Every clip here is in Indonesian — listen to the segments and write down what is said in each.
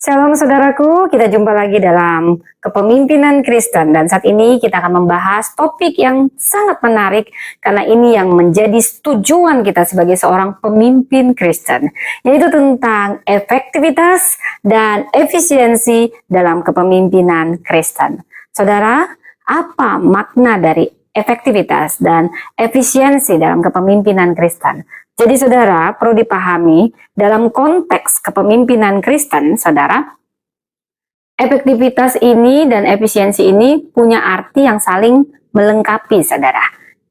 Shalom saudaraku, kita jumpa lagi dalam Kepemimpinan Kristen dan saat ini kita akan membahas topik yang sangat menarik karena ini yang menjadi tujuan kita sebagai seorang pemimpin Kristen, yaitu tentang efektivitas dan efisiensi dalam kepemimpinan Kristen. Saudara, apa makna dari efektivitas dan efisiensi dalam kepemimpinan Kristen? Jadi saudara, perlu dipahami dalam konteks kepemimpinan Kristen, saudara, efektivitas ini dan efisiensi ini punya arti yang saling melengkapi, saudara.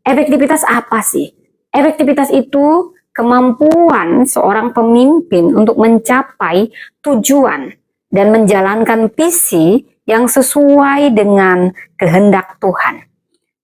Efektivitas apa sih? Efektivitas itu kemampuan seorang pemimpin untuk mencapai tujuan dan menjalankan visi yang sesuai dengan kehendak Tuhan.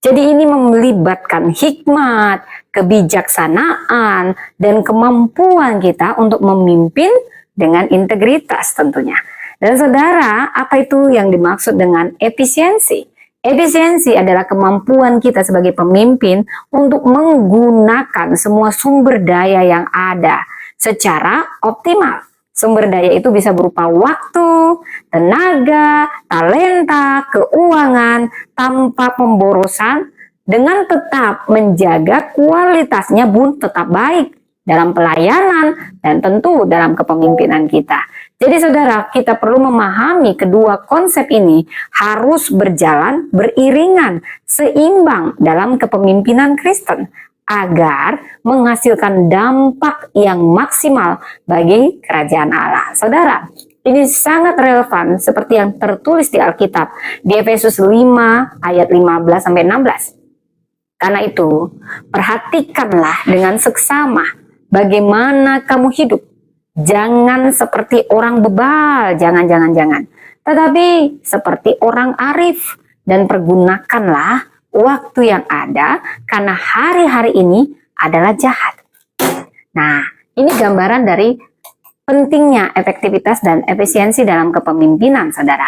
Jadi ini melibatkan hikmat, kebijaksanaan, dan kemampuan kita untuk memimpin dengan integritas tentunya. Dan saudara, apa itu yang dimaksud dengan efisiensi? Efisiensi adalah kemampuan kita sebagai pemimpin untuk menggunakan semua sumber daya yang ada secara optimal. Sumber daya itu bisa berupa waktu, tenaga, talenta, keuangan, tanpa pemborosan, dengan tetap menjaga kualitasnya pun tetap baik dalam pelayanan dan tentu dalam kepemimpinan kita. Jadi saudara, kita perlu memahami kedua konsep ini harus berjalan beriringan, seimbang dalam kepemimpinan Kristen, agar menghasilkan dampak yang maksimal bagi kerajaan Allah. Saudara, ini sangat relevan seperti yang tertulis di Alkitab di Efesus 5 ayat 15-16. Karena itu, perhatikanlah dengan seksama bagaimana kamu hidup. Jangan seperti orang bebal, jangan. Tetapi seperti orang arif, dan pergunakanlah waktu yang ada karena hari-hari ini adalah jahat. Nah, ini gambaran dari pentingnya efektivitas dan efisiensi dalam kepemimpinan, saudara.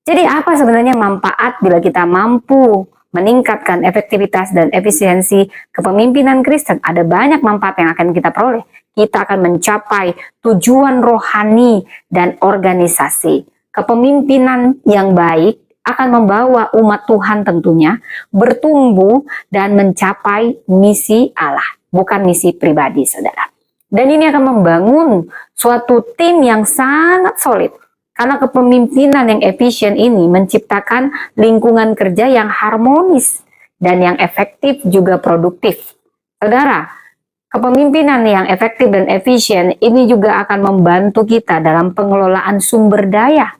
Jadi apa sebenarnya manfaat bila kita mampu meningkatkan efektivitas dan efisiensi kepemimpinan Kristen? Ada banyak manfaat yang akan kita peroleh. Kita akan mencapai tujuan rohani dan organisasi. Kepemimpinan yang baik akan membawa umat Tuhan tentunya bertumbuh dan mencapai misi Allah, bukan misi pribadi, saudara. Dan ini akan membangun suatu tim yang sangat solid. Karena kepemimpinan yang efisien ini menciptakan lingkungan kerja yang harmonis dan yang efektif juga produktif. Saudara, kepemimpinan yang efektif dan efisien ini juga akan membantu kita dalam pengelolaan sumber daya.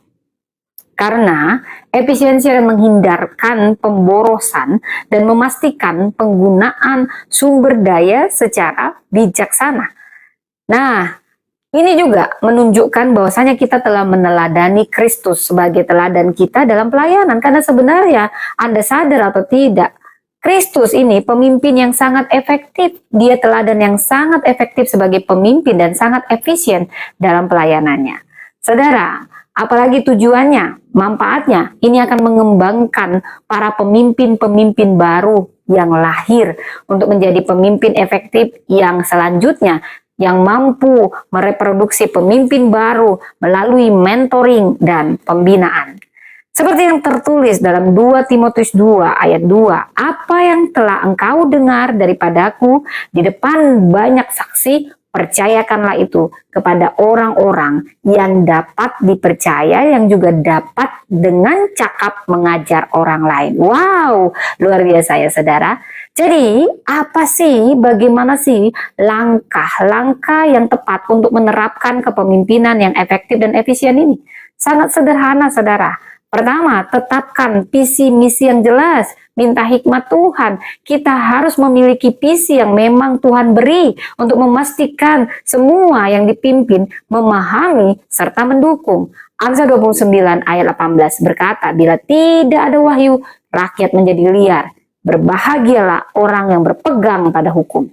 Karena efisiensi akan menghindarkan pemborosan dan memastikan penggunaan sumber daya secara bijaksana. Nah, ini juga menunjukkan bahwasanya kita telah meneladani Kristus sebagai teladan kita dalam pelayanan. Karena sebenarnya Anda sadar atau tidak, Kristus ini pemimpin yang sangat efektif. Dia teladan yang sangat efektif sebagai pemimpin dan sangat efisien dalam pelayanannya. Saudara, apalagi tujuannya, manfaatnya, ini akan mengembangkan para pemimpin-pemimpin baru yang lahir untuk menjadi pemimpin efektif yang selanjutnya, yang mampu mereproduksi pemimpin baru melalui mentoring dan pembinaan. Seperti yang tertulis dalam 2 Timotius 2 ayat 2, apa yang telah engkau dengar daripadaku di depan banyak saksi, percayakanlah itu kepada orang-orang yang dapat dipercaya, yang juga dapat dengan cakap mengajar orang lain. Wow, luar biasa ya saudara. Jadi apa sih, bagaimana sih langkah-langkah yang tepat untuk menerapkan kepemimpinan yang efektif dan efisien ini? Sangat sederhana saudara. Pertama, tetapkan visi misi yang jelas. Minta hikmat Tuhan. Kita harus memiliki visi yang memang Tuhan beri untuk memastikan semua yang dipimpin memahami serta mendukung. Amsal 29 ayat 18 berkata, bila tidak ada wahyu, rakyat menjadi liar. Berbahagialah orang yang berpegang pada hukum.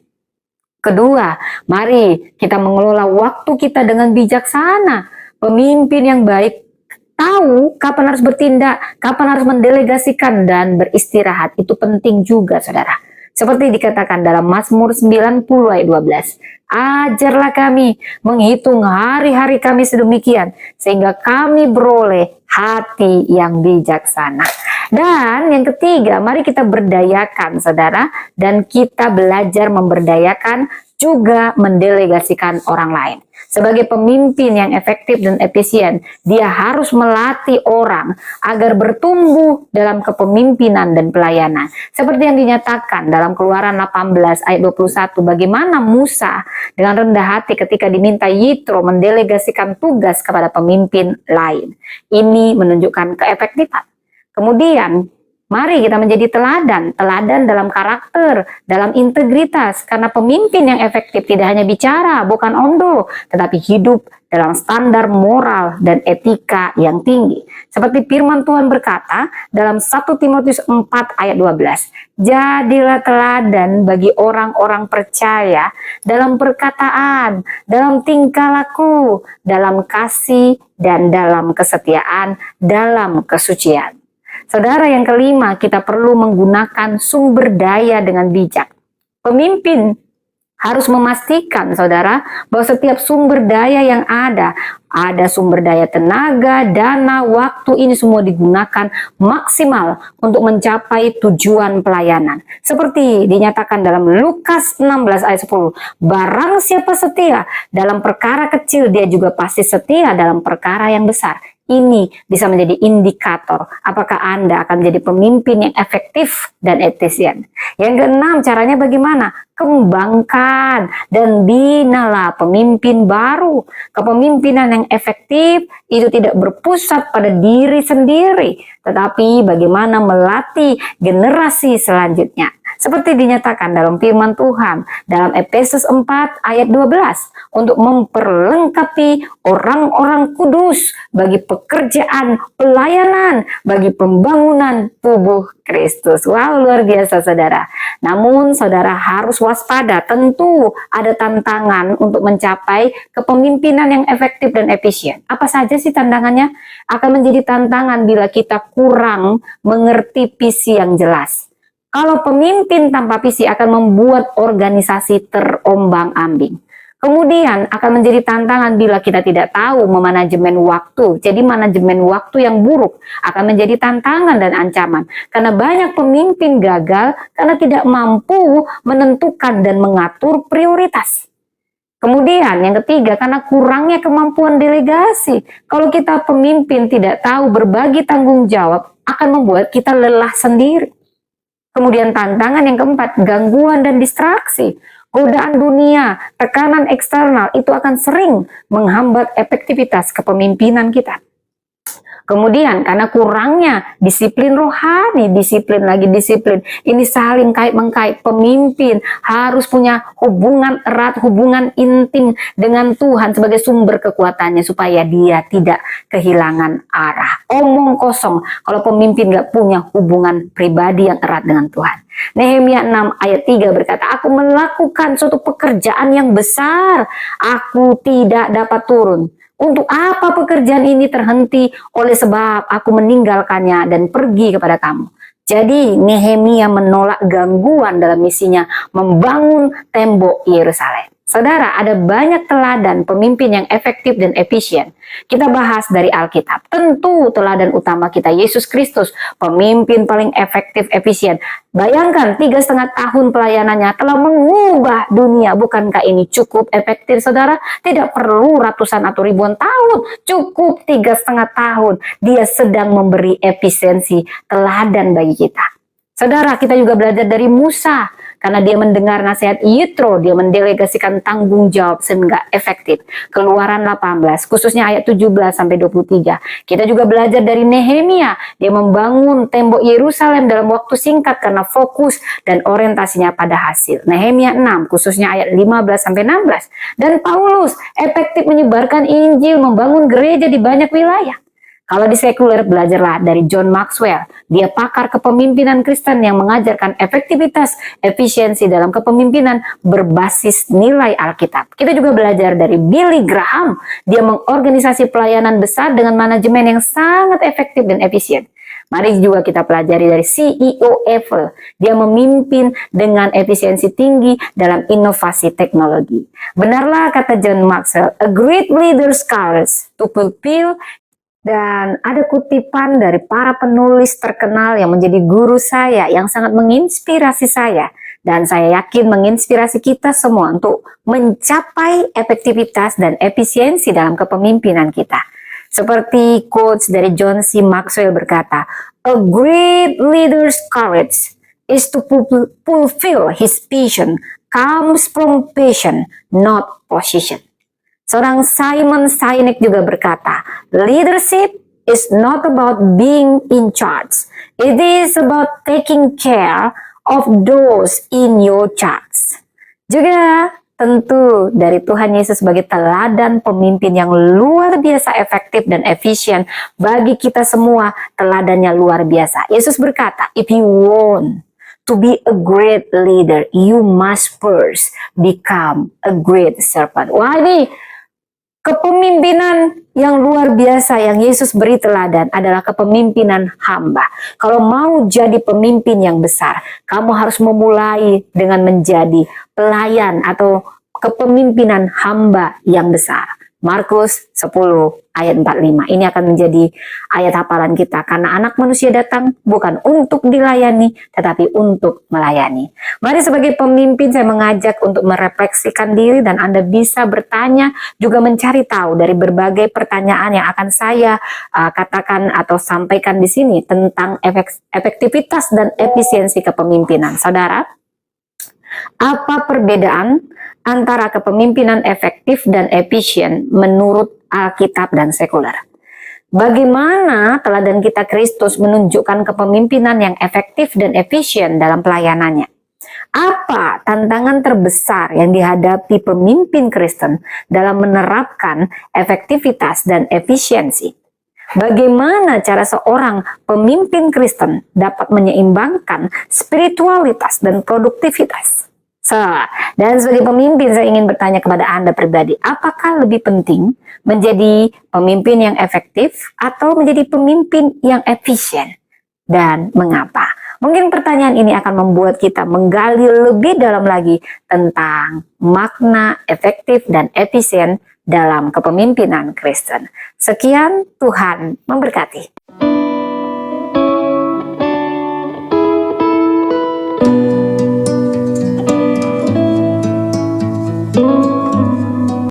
Kedua, mari kita mengelola waktu kita dengan bijaksana. Pemimpin yang baik tahu kapan harus bertindak, kapan harus mendelegasikan dan beristirahat. Itu penting juga, saudara. Seperti dikatakan dalam Mazmur 90 ayat 12. Ajarlah kami menghitung hari-hari kami sedemikian, sehingga kami beroleh hati yang bijaksana. Dan yang ketiga, mari kita berdayakan saudara, dan kita belajar memberdayakan juga mendelegasikan orang lain. Sebagai pemimpin yang efektif dan efisien, dia harus melatih orang agar bertumbuh dalam kepemimpinan dan pelayanan. Seperti yang dinyatakan dalam Keluaran 18 ayat 21, bagaimana Musa dengan rendah hati ketika diminta Yitro mendelegasikan tugas kepada pemimpin lain. Ini menunjukkan keefektifan. Kemudian, mari kita menjadi teladan dalam karakter, dalam integritas, karena pemimpin yang efektif tidak hanya bicara, bukan omdo, tetapi hidup dalam standar moral dan etika yang tinggi. Seperti firman Tuhan berkata dalam 1 Timotius 4 ayat 12, jadilah teladan bagi orang-orang percaya dalam perkataan, dalam tingkah laku, dalam kasih, dan dalam kesetiaan, dalam kesucian. Saudara, yang kelima, kita perlu menggunakan sumber daya dengan bijak. Pemimpin harus memastikan, saudara, bahwa setiap sumber daya yang ada sumber daya tenaga, dana, waktu, ini semua digunakan maksimal untuk mencapai tujuan pelayanan. Seperti dinyatakan dalam Lukas 16 ayat 10, barang siapa setia dalam perkara kecil, dia juga pasti setia dalam perkara yang besar. Ini bisa menjadi indikator apakah Anda akan menjadi pemimpin yang efektif dan efisien. Yang keenam, caranya bagaimana? Kembangkan dan binalah pemimpin baru. Kepemimpinan yang efektif itu tidak berpusat pada diri sendiri, tetapi bagaimana melatih generasi selanjutnya. Seperti dinyatakan dalam firman Tuhan dalam Efesus 4 ayat 12, untuk memperlengkapi orang-orang kudus bagi pekerjaan pelayanan, bagi pembangunan tubuh Kristus. Wow, luar biasa saudara. Namun saudara harus waspada, tentu ada tantangan untuk mencapai kepemimpinan yang efektif dan efisien. Apa saja sih tantangannya? Akan menjadi tantangan bila kita kurang mengerti visi yang jelas. Kalau pemimpin tanpa visi akan membuat organisasi terombang-ambing. Kemudian akan menjadi tantangan bila kita tidak tahu memanajemen waktu. Jadi manajemen waktu yang buruk akan menjadi tantangan dan ancaman. Karena banyak pemimpin gagal karena tidak mampu menentukan dan mengatur prioritas. Kemudian yang ketiga, karena kurangnya kemampuan delegasi. Kalau kita pemimpin tidak tahu berbagi tanggung jawab, akan membuat kita lelah sendiri. Kemudian tantangan yang keempat, gangguan dan distraksi. Godaan dunia, tekanan eksternal itu akan sering menghambat efektivitas kepemimpinan kita. Kemudian karena kurangnya disiplin rohani, disiplin lagi disiplin, ini saling kait-mengkait. Pemimpin harus punya hubungan erat, hubungan intim dengan Tuhan sebagai sumber kekuatannya supaya dia tidak kehilangan arah. Omong kosong kalau pemimpin gak punya hubungan pribadi yang erat dengan Tuhan. Nehemia 6 ayat 3 berkata, aku melakukan suatu pekerjaan yang besar, aku tidak dapat turun. Untuk apa pekerjaan ini terhenti? Oleh sebab aku meninggalkannya dan pergi kepada kamu. Jadi Nehemia menolak gangguan dalam misinya membangun tembok Yerusalem. Saudara, ada banyak teladan pemimpin yang efektif dan efisien. Kita bahas dari Alkitab. Tentu teladan utama kita Yesus Kristus, pemimpin paling efektif, efisien. Bayangkan 3,5 tahun pelayanannya telah mengubah dunia. Bukankah ini cukup efektif, saudara? Tidak perlu ratusan atau ribuan tahun. Cukup 3,5 tahun. Dia sedang memberi efisiensi teladan bagi kita. Saudara, kita juga belajar dari Musa. Karena dia mendengar nasihat Yitro, dia mendelegasikan tanggung jawab sehingga efektif. Keluaran 18, khususnya ayat 17-23. Kita juga belajar dari Nehemia, dia membangun tembok Yerusalem dalam waktu singkat karena fokus dan orientasinya pada hasil. Nehemia 6, khususnya ayat 15-16. Dan Paulus efektif menyebarkan Injil, membangun gereja di banyak wilayah. Kalau di sekuler, belajarlah dari John Maxwell. Dia pakar kepemimpinan Kristen yang mengajarkan efektivitas, efisiensi dalam kepemimpinan berbasis nilai Alkitab. Kita juga belajar dari Billy Graham. Dia mengorganisasi pelayanan besar dengan manajemen yang sangat efektif dan efisien. Mari juga kita pelajari dari CEO Apple. Dia memimpin dengan efisiensi tinggi dalam inovasi teknologi. Benarlah kata John Maxwell, a great leader scholars to fulfill. Dan ada kutipan dari para penulis terkenal yang menjadi guru saya, yang sangat menginspirasi saya. Dan saya yakin menginspirasi kita semua untuk mencapai efektivitas dan efisiensi dalam kepemimpinan kita. Seperti quotes dari John C. Maxwell berkata, a great leader's courage is to fulfill his vision comes from passion, not position. Seorang Simon Sinek juga berkata, leadership is not about being in charge. It is about taking care of those in your charge. Juga tentu dari Tuhan Yesus sebagai teladan pemimpin yang luar biasa efektif dan efisien bagi kita semua, teladannya luar biasa. Yesus berkata, if you want to be a great leader, you must first become a great servant. Wah, ini kepemimpinan yang luar biasa yang Yesus beri teladan adalah kepemimpinan hamba. Kalau mau jadi pemimpin yang besar, kamu harus memulai dengan menjadi pelayan atau kepemimpinan hamba yang besar. Markus 10 ayat 45. Ini akan menjadi ayat hafalan kita. Karena anak manusia datang bukan untuk dilayani, tetapi untuk melayani. Mari sebagai pemimpin saya mengajak untuk merefleksikan diri, dan Anda bisa bertanya, juga mencari tahu dari berbagai pertanyaan yang akan saya katakan atau sampaikan di sini tentang efektivitas dan efisiensi kepemimpinan. Saudara, apa perbedaan antara kepemimpinan efektif dan efisien menurut Alkitab dan sekuler? Bagaimana teladan kita Kristus menunjukkan kepemimpinan yang efektif dan efisien dalam pelayanannya? Apa tantangan terbesar yang dihadapi pemimpin Kristen dalam menerapkan efektivitas dan efisiensi? Bagaimana cara seorang pemimpin Kristen dapat menyeimbangkan spiritualitas dan produktivitas? Dan sebagai pemimpin saya ingin bertanya kepada Anda pribadi, apakah lebih penting menjadi pemimpin yang efektif atau menjadi pemimpin yang efisien? Dan mengapa? Mungkin pertanyaan ini akan membuat kita menggali lebih dalam lagi tentang makna efektif dan efisien dalam kepemimpinan Kristen. Sekian, Tuhan memberkati.